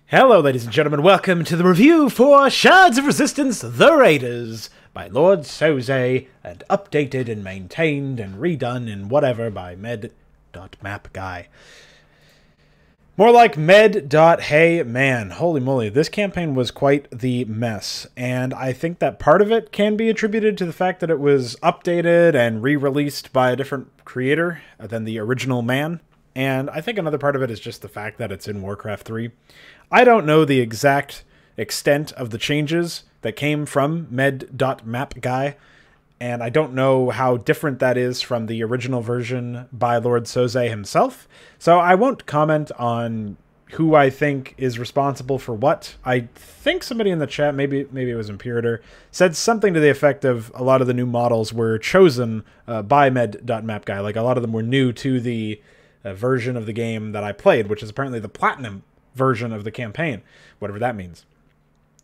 Hello, ladies and gentlemen. Welcome to the review for Shards of Resistance: The Raiders by Lord Soze, and updated and maintained and redone and whatever by med.mapguy. More like med.hey man. Holy moly, this campaign was quite the mess, and I think that part of it can be attributed to the fact that it was updated and re-released by a different creator than the original man. And I think another part of it is just the fact that it's in Warcraft 3. I don't know the exact extent of the changes that came from med.mapguy, and I don't know how different that is from the original version by Lord Soze himself, so I won't comment on who I think is responsible for what. I think somebody in the chat, maybe it was Imperator, said something to the effect of a lot of the new models were chosen by med.mapguy, like a lot of them were new to the version of the game that I played, which is apparently the Platinum version of the campaign, whatever that means.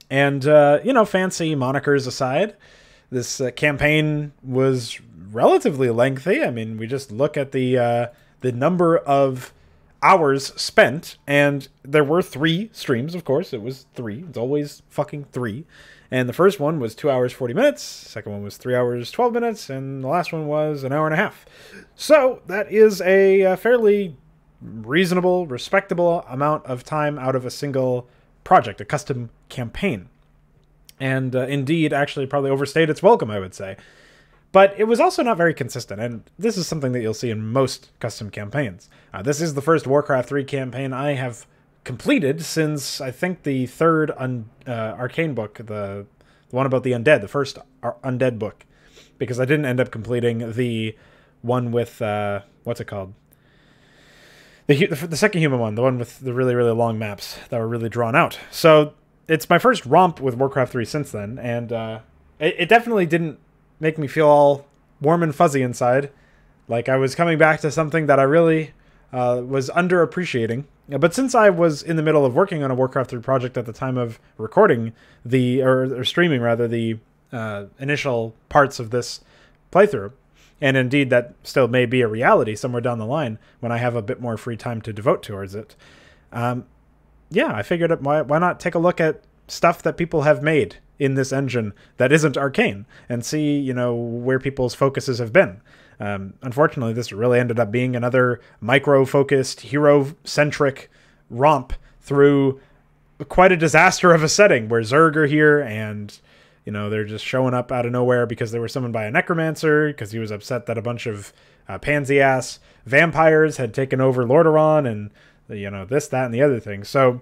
And, fancy monikers aside, this campaign was relatively lengthy. I mean, we just look at the number of hours spent, and there were 3 streams, of course. It was 3. It's always fucking 3. And the first one was 2 hours, 40 minutes. Second one was 3 hours, 12 minutes. And the last one was an hour and a half. So that is a fairly reasonable, respectable amount of time out of a single project, a custom campaign. And indeed, actually probably overstayed its welcome, I would say. But it was also not very consistent, and this is something that you'll see in most custom campaigns. This is the first Warcraft 3 campaign I have completed since, I think, the third Arcane book, the one about the undead, the first undead book, because I didn't end up completing the one with, what's it called? The second human one, the one with the really, really long maps that were really drawn out. So it's my first romp with Warcraft 3 since then, and it definitely didn't make me feel all warm and fuzzy inside. Like I was coming back to something that I really was underappreciating. But since I was in the middle of working on a Warcraft 3 project at the time of recording or streaming rather, the initial parts of this playthrough, and indeed that still may be a reality somewhere down the line when I have a bit more free time to devote towards it, I figured why not take a look at stuff that people have made in this engine that isn't Arcane and see, where people's focuses have been. Unfortunately, this really ended up being another micro-focused, hero-centric romp through quite a disaster of a setting where Zerg are here and, they're just showing up out of nowhere because they were summoned by a necromancer because he was upset that a bunch of pansy-ass vampires had taken over Lordaeron and, this, that, and the other thing. So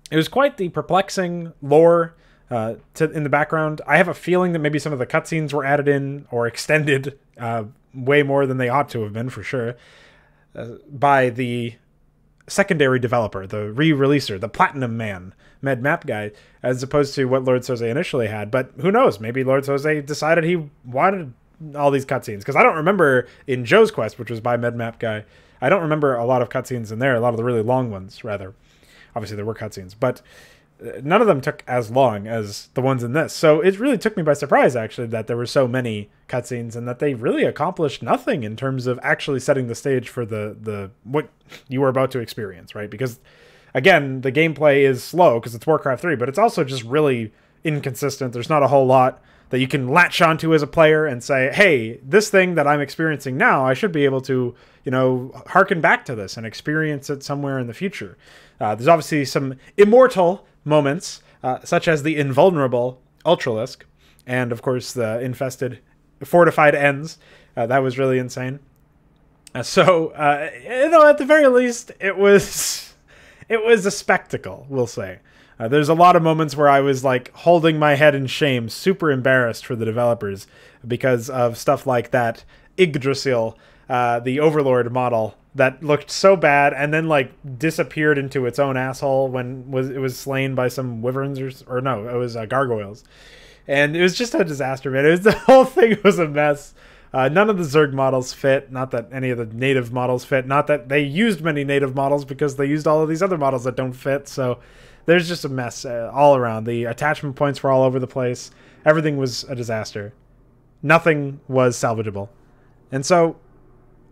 it was quite the perplexing lore in the background. I have a feeling that maybe some of the cutscenes were added in or extended way more than they ought to have been, for sure, by the secondary developer, the re-releaser, the Platinum Man, med.mapguy, as opposed to what Lord Soze initially had. But who knows? Maybe Lord Soze decided he wanted all these cutscenes, because I don't remember in Joe's Quest, which was by med.mapguy, I don't remember a lot of cutscenes in there, a lot of the really long ones, rather. Obviously, there were cutscenes, but none of them took as long as the ones in this. So it really took me by surprise, actually, that there were so many cutscenes and that they really accomplished nothing in terms of actually setting the stage for the what you were about to experience, right? Because, again, the gameplay is slow because it's Warcraft 3, but it's also just really inconsistent. There's not a whole lot that you can latch onto as a player and say, hey, this thing that I'm experiencing now, I should be able to, harken back to this and experience it somewhere in the future. There's obviously some immortal moments, such as the invulnerable Ultralisk, and of course the infested fortified ends. That was really insane. At the very least, it was a spectacle, we'll say. There's a lot of moments where I was like holding my head in shame, super embarrassed for the developers because of stuff like that Yggdrasil, the Overlord model that looked so bad and then like disappeared into its own asshole when it was slain by some wyverns it was gargoyles, and it was just a disaster, man. The whole thing was a mess. None of the Zerg models fit, not that any of the native models fit, not that they used many native models because they used all of these other models that don't fit. So there's just a mess all around. The attachment points were all over the place. Everything was a disaster. Nothing was salvageable. And so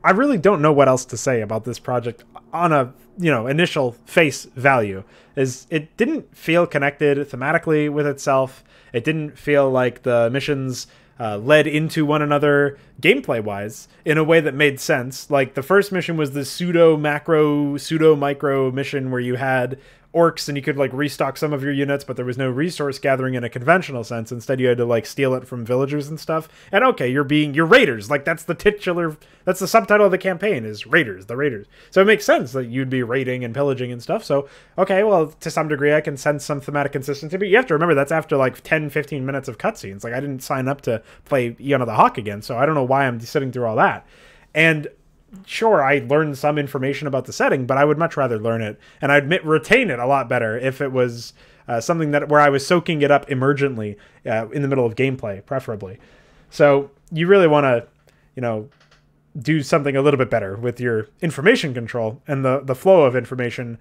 I really don't know what else to say about this project on a, initial face value. Is it didn't feel connected thematically with itself. It didn't feel like the missions led into one another gameplay-wise in a way that made sense. Like, the first mission was the pseudo-macro, pseudo-micro mission where you had orcs and you could, like, restock some of your units, but there was no resource gathering in a conventional sense. Instead, you had to, like, steal it from villagers and stuff. And okay, you're raiders. Like, that's the subtitle of the campaign is Raiders, the Raiders. So it makes sense that you'd be raiding and pillaging and stuff. So, okay, well, to some degree, I can sense some thematic consistency, but you have to remember that's after, like, 10, 15 minutes of cutscenes. Like, I didn't sign up to play Eon of the Hawk again, so I don't know why I'm sitting through all that. And sure, I learned some information about the setting, but I would much rather learn it, and I'd retain it a lot better if it was something where I was soaking it up emergently in the middle of gameplay, preferably. So you really want to, do something a little bit better with your information control and the flow of information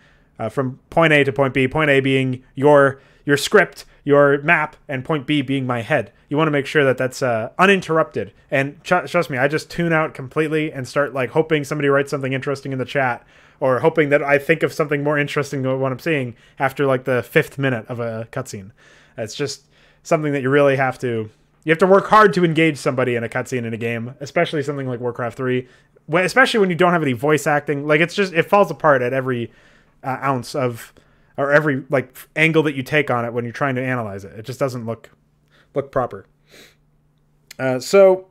from point A to point B. Point A being your script, your map, and point B being my head. You want to make sure that that's uninterrupted. And trust me, I just tune out completely and start like hoping somebody writes something interesting in the chat, or hoping that I think of something more interesting than what I'm seeing after like the 5th minute of a cutscene. It's just something that you really have to work hard to engage somebody in a cutscene in a game, especially something like Warcraft 3, especially when you don't have any voice acting. Like, it falls apart at every ounce of, or every like angle that you take on it when you're trying to analyze it. It just doesn't look proper. So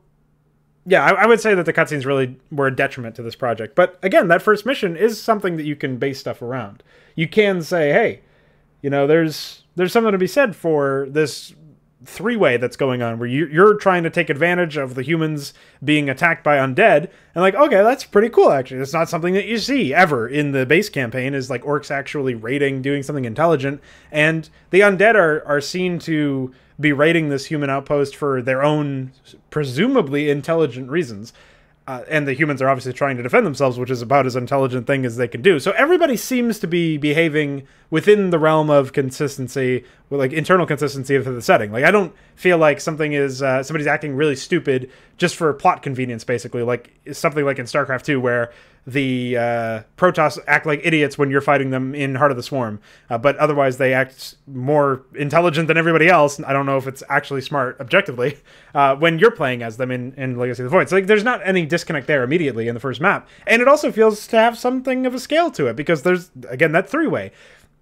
yeah, I would say that the cutscenes really were a detriment to this project. But again, that first mission is something that you can base stuff around. You can say, hey, there's something to be said for this three-way that's going on where you're trying to take advantage of the humans being attacked by undead, and like, okay, that's pretty cool. Actually, that's not something that you see ever in the base campaign, is like orcs actually raiding, doing something intelligent, and the undead are seen to be raiding this human outpost for their own presumably intelligent reasons. And the humans are obviously trying to defend themselves, which is about as intelligent thing as they can do. So everybody seems to be behaving within the realm of consistency, with like internal consistency of the setting. Like, I don't feel like something is somebody's acting really stupid just for plot convenience, basically. Like something like in StarCraft 2, where the Protoss act like idiots when you're fighting them in Heart of the Swarm, but otherwise they act more intelligent than everybody else. I don't know if it's actually smart objectively when you're playing as them in Legacy of the Void. So like, there's not any disconnect there immediately in the first map, and it also feels to have something of a scale to it because there's, again, that three-way.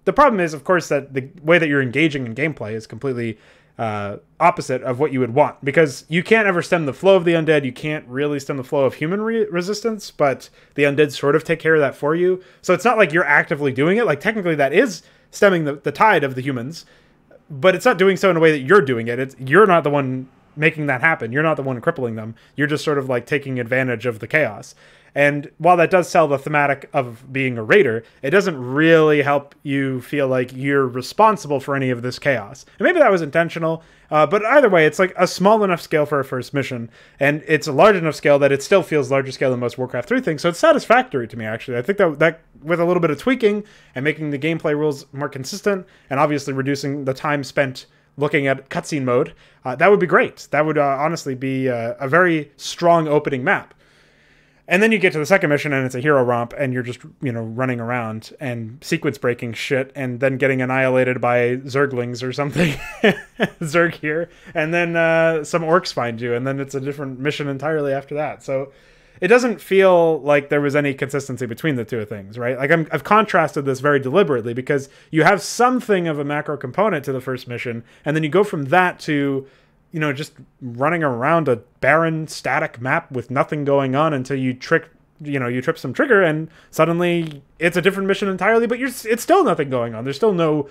The problem is, of course, that the way that you're engaging in gameplay is completely opposite of what you would want, because you can't ever stem the flow of the undead. You can't really stem the flow of human resistance, but the undead sort of take care of that for you. So it's not like you're actively doing it. Like, technically that is stemming the tide of the humans, but it's not doing so in a way that you're doing it. You're not the one making that happen. You're not the one crippling them. You're just sort of like taking advantage of the chaos. And while that does sell the thematic of being a raider, it doesn't really help you feel like you're responsible for any of this chaos. And maybe that was intentional, but either way, it's like a small enough scale for a first mission, and it's a large enough scale that it still feels larger scale than most Warcraft 3 things, so it's satisfactory to me, actually. I think that with a little bit of tweaking and making the gameplay rules more consistent, and obviously reducing the time spent looking at cutscene mode, that would be great. That would honestly be a very strong opening map. And then you get to the second mission and it's a hero romp and you're just, running around and sequence breaking shit and then getting annihilated by Zerglings or something. Zerg here. And then some orcs find you and then it's a different mission entirely after that. So it doesn't feel like there was any consistency between the two things, right? Like I've contrasted this very deliberately because you have something of a macro component to the first mission and then you go from that to just running around a barren, static map with nothing going on until you trip some trigger and suddenly it's a different mission entirely, but it's still nothing going on. There's still no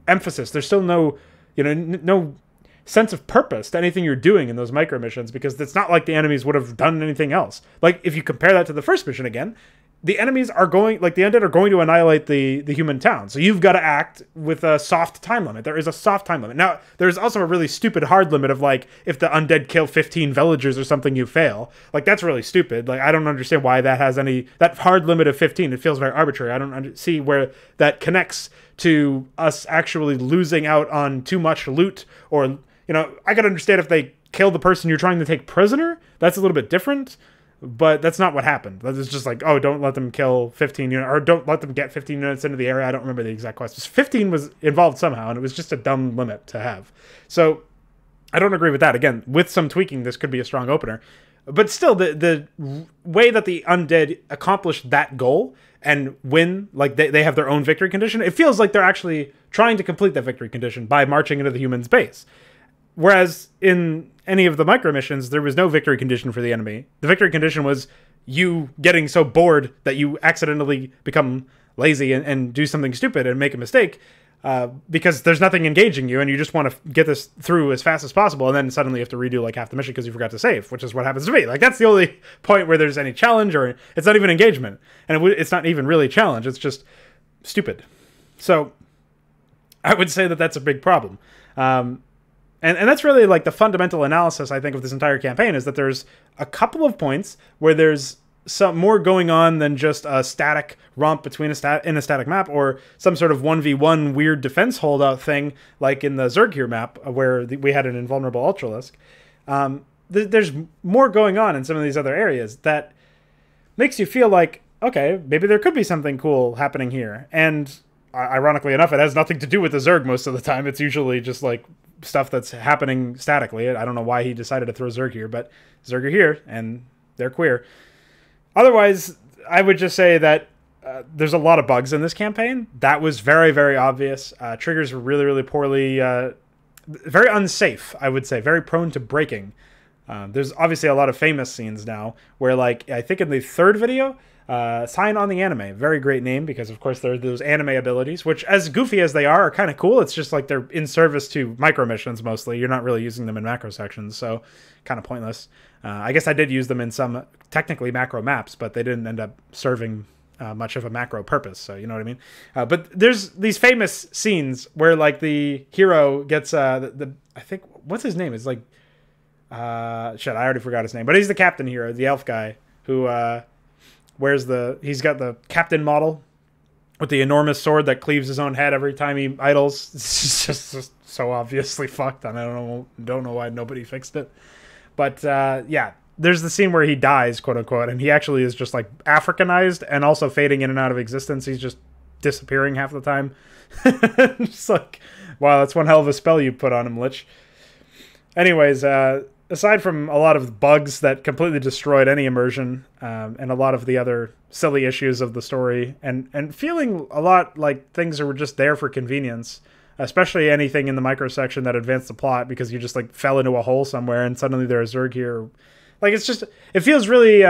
emphasis. There's still no, no sense of purpose to anything you're doing in those micro missions because it's not like the enemies would have done anything else. Like, if you compare that to the first mission again, the enemies are going, like the undead are going to annihilate the human town. So you've got to act with a soft time limit. There is a soft time limit. Now, there's also a really stupid hard limit of like, if the undead kill 15 villagers or something, you fail. Like, that's really stupid. Like, I don't understand why that has that hard limit of 15. It feels very arbitrary. I don't see where that connects to us actually losing out on too much loot or, I could understand if they kill the person you're trying to take prisoner. That's a little bit different. But that's not what happened. It's just like, oh, don't let them kill 15 units, or don't let them get 15 units into the area. I don't remember the exact questions. 15 was involved somehow, and it was just a dumb limit to have. So I don't agree with that. Again, with some tweaking, this could be a strong opener. But still, the way that the undead accomplished that goal and win, like they have their own victory condition, it feels like they're actually trying to complete that victory condition by marching into the human's base. Whereas in any of the micro missions, there was no victory condition for the enemy. The victory condition was you getting so bored that you accidentally become lazy and do something stupid and make a mistake because there's nothing engaging you and you just want to get this through as fast as possible, and then suddenly you have to redo like half the mission because you forgot to save, which is what happens to me. Like, that's the only point where there's any challenge, or it's not even engagement. And it's not even really challenge. It's just stupid. So I would say that that's a big problem. And that's really like the fundamental analysis, I think, of this entire campaign, is that there's a couple of points where there's some more going on than just a static romp between in a static map, or some sort of 1v1 weird defense holdout thing like in the Zergir map where we had an invulnerable Ultralisk. There's more going on in some of these other areas that makes you feel like, okay, maybe there could be something cool happening here. And ironically enough, it has nothing to do with the Zerg most of the time. It's usually just like stuff that's happening statically. I don't know why he decided to throw Zerg here, but Zerg are here, and they're queer. Otherwise, I would just say that there's a lot of bugs in this campaign. That was very, very obvious. Triggers were really, really poorly... very unsafe, I would say. Very prone to breaking. There's obviously a lot of famous scenes now where, like, I think in the third video... Sign on the Anime. Very great name, because of course there are those anime abilities, which, as goofy as they are kind of cool. It's just like they're in service to micro missions mostly. You're not really using them in macro sections, so kind of pointless. I guess I did use them in some technically macro maps, but they didn't end up serving much of a macro purpose, so you know what I mean? But there's these famous scenes where, like, the hero gets I think, what's his name? It's like shit, I already forgot his name, but he's the captain hero, the elf guy who he's got the captain model with the enormous sword that cleaves his own head every time he idles. It's just so obviously fucked, and I don't know why nobody fixed it. But yeah, there's the scene where he dies, quote unquote, and he actually is just like Africanized and also fading in and out of existence. He's just disappearing half the time. It's like, wow, that's one hell of a spell you put on him, Lich. Anyways, aside from a lot of bugs that completely destroyed any immersion, and a lot of the other silly issues of the story, and feeling a lot like things were just there for convenience, especially anything in the micro section that advanced the plot, because you just like fell into a hole somewhere and suddenly there's Zerg here. Like, it feels really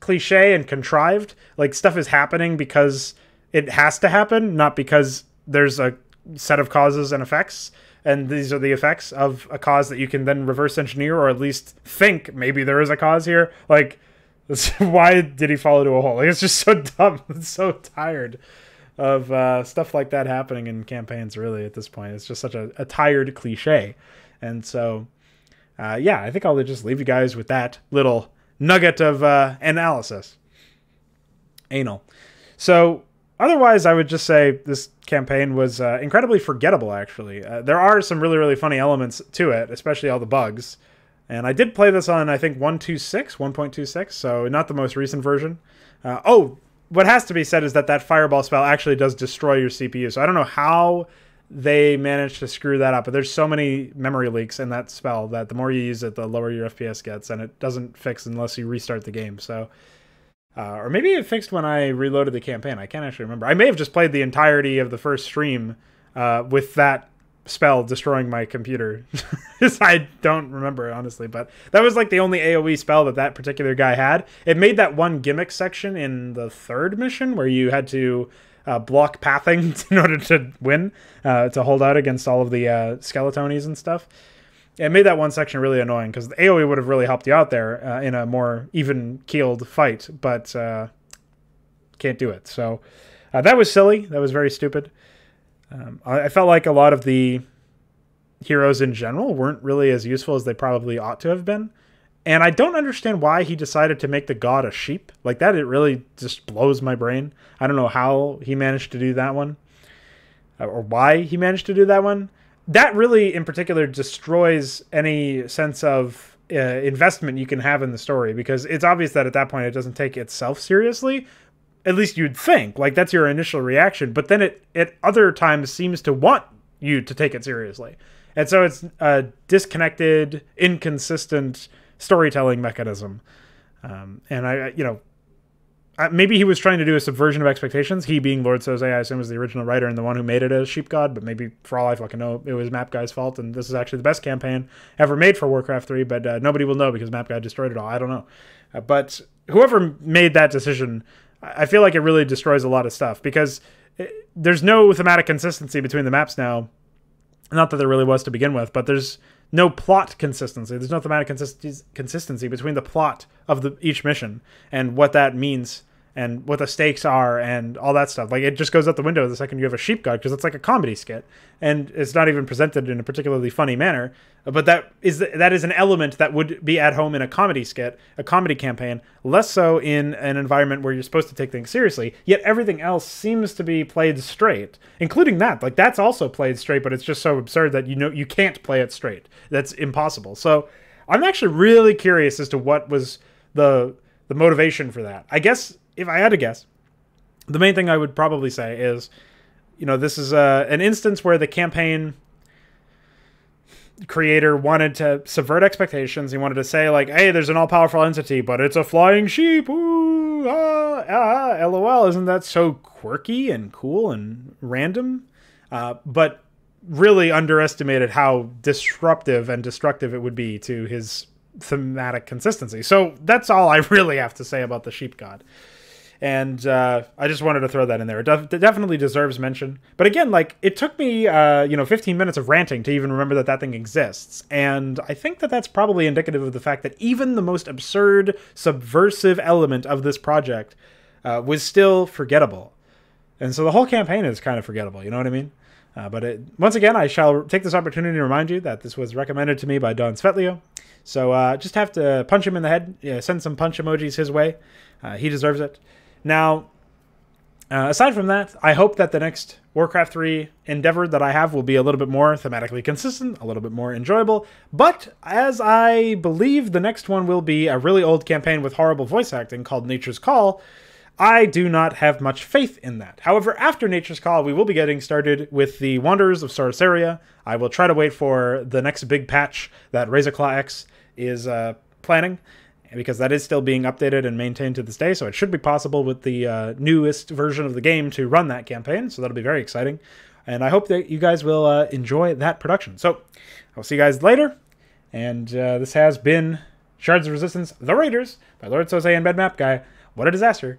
cliche and contrived. Like, stuff is happening because it has to happen, not because there's a set of causes and effects. And these are the effects of a cause that you can then reverse engineer, or at least think maybe there is a cause here. Like, why did he fall into a hole? Like, it's just so dumb. It's so tired of stuff like that happening in campaigns, really, at this point. It's just such a tired cliche. And so, yeah, I think I'll just leave you guys with that little nugget of analysis. Anal. So... otherwise, I would just say this campaign was incredibly forgettable, actually. There are some really, really funny elements to it, especially all the bugs. And I did play this on, I think, 1.26, so not the most recent version. Oh, what has to be said is that fireball spell actually does destroy your CPU. So I don't know how they managed to screw that up, but there's so many memory leaks in that spell that the more you use it, the lower your FPS gets, and it doesn't fix unless you restart the game, so... or maybe it fixed when I reloaded the campaign. I can't actually remember. I may have just played the entirety of the first stream with that spell destroying my computer. I don't remember, honestly. But that was like the only AoE spell that particular guy had. It made that one gimmick section in the third mission where you had to block pathing in order to win, to hold out against all of the skeletonies and stuff. It made that one section really annoying, because the AoE would have really helped you out there in a more even-keeled fight, but can't do it. So that was silly. That was very stupid. I felt like a lot of the heroes in general weren't really as useful as they probably ought to have been. And I don't understand why he decided to make the god a sheep. Like that, it really just blows my brain. I don't know how he managed to do that one, or why he managed to do that one. That really, in particular, destroys any sense of investment you can have in the story, because it's obvious that at that point it doesn't take itself seriously. At least you'd think, like, that's your initial reaction, but then it at other times seems to want you to take it seriously. And so it's a disconnected, inconsistent storytelling mechanism. And maybe he was trying to do a subversion of expectations. He being Lord Soze, I assume, was the original writer and the one who made it as Sheep God, but maybe for all I fucking know, it was Map Guy's fault, and this is actually the best campaign ever made for Warcraft 3, but nobody will know because Map Guy destroyed it all. I don't know. But whoever made that decision, I feel like it really destroys a lot of stuff, because there's no thematic consistency between the maps now. Not that there really was to begin with, but there's no plot consistency. There's no thematic consistency between the plot of each mission and what that means and what the stakes are and all that stuff. Like, it just goes out the window the second you have a Sheep God, because it's like a comedy skit, and it's not even presented in a particularly funny manner. But that is an element that would be at home in a comedy skit, a comedy campaign, less so in an environment where you're supposed to take things seriously. Yet everything else seems to be played straight, including that. Like, that's also played straight, but it's just so absurd that you can't play it straight. That's impossible. So I'm actually really curious as to what was the motivation for that. I guess, if I had to guess, the main thing I would probably say is, this is an instance where the campaign creator wanted to subvert expectations. He wanted to say, like, hey, there's an all-powerful entity, but it's a flying sheep. Ooh, LOL. Isn't that so quirky and cool and random? But really underestimated how disruptive and destructive it would be to his thematic consistency. So that's all I really have to say about the Sheep God. And I just wanted to throw that in there. It definitely deserves mention. But again, like, it took me, 15 minutes of ranting to even remember that thing exists. And I think that that's probably indicative of the fact that even the most absurd, subversive element of this project was still forgettable. And so the whole campaign is kind of forgettable, you know what I mean? Once again, I shall take this opportunity to remind you that this was recommended to me by Don Svetlio. So just have to punch him in the head. Yeah, send some punch emojis his way. He deserves it. Now, aside from that, I hope that the next Warcraft 3 endeavor that I have will be a little bit more thematically consistent, a little bit more enjoyable. But as I believe the next one will be a really old campaign with horrible voice acting called Nature's Call, I do not have much faith in that. However, after Nature's Call, we will be getting started with the Wanderers of Sorceria. I will try to wait for the next big patch that Razorclaw X is planning, because that is still being updated and maintained to this day, so it should be possible with the newest version of the game to run that campaign, so that'll be very exciting. And I hope that you guys will enjoy that production. So, I'll see you guys later, and this has been Shards of Resistance, The Raiders, by Lord Soze and Map Guy. What a disaster.